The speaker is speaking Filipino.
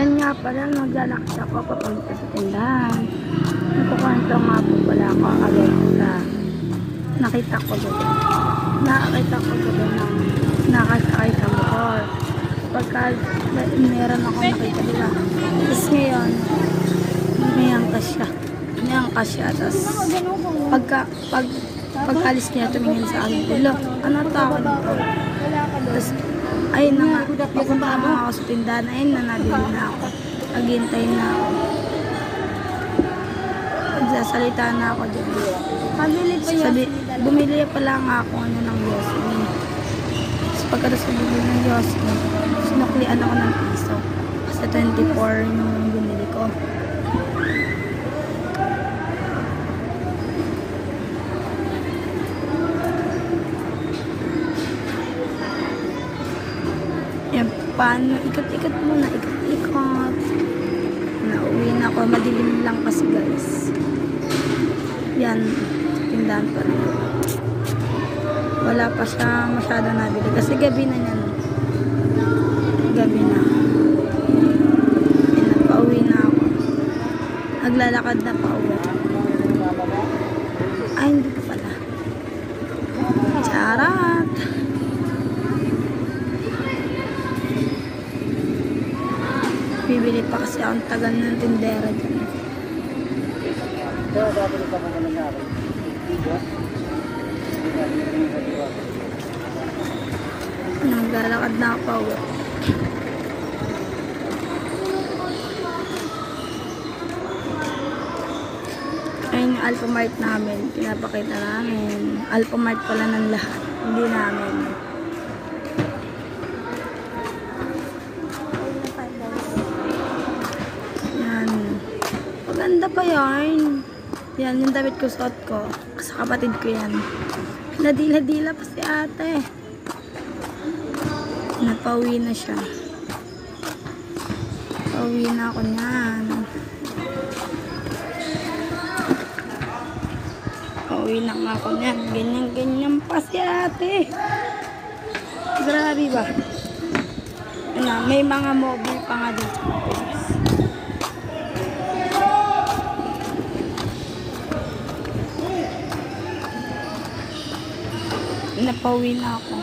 Ngayon nga pala, naglalakad ako papunta sa tindahan. Nagkukwento nga po pala ako agad sa nakita ko doon. Nakakita ko doon ng nakasakay sa motor. Pagka meron ako nakita, diba? Tapos ngayon, may angkas siya. May angkas siya. Tapos pag alis niya, tumingin sa akin. Ulo, ano tawag nito? Tapos, ayun na nga, papunta na ako sa tindahan. Ayun na, nabili na ako. Naghihintay na ako. Nagsasalita na ako dyan. Bumili pala nga ako ng Yosmi. Tapos pagkatapos bumili ng Yosmi, sinuklian ako ng piso. Kasi 24 yung bumili ko. Yan, paano? Ikot-ikot muna, ikot-ikot. Nauwi na ako, madilim lang kasi guys. Yan, tindahan pa rin. Wala pa siya masyado nabili kasi gabi na yan. Gabi na. Yan, pauwi na ako. Naglalakad na pauwi. Ay, hindi ko pala. Charat! Bibili pa kasi ang tagal ng tindera dyan. Naglalakad na ako. Ayun yung Alphamart namin. Pinapakita namin. Alphamart pala ng lahat. Hindi namin. Yan. Maganda pa yan. Yan yung damit ko, suot ko. Sa kapatid ko yan. Nadila-dila pa si ate. Napauwi na siya. Pauwi na ako niyan. Pauwi na nga ako niyan. Ganyan-ganyan pa si ate. Grabe ba? Ano, may mga mobile pa nga dito. Napauwi na ako.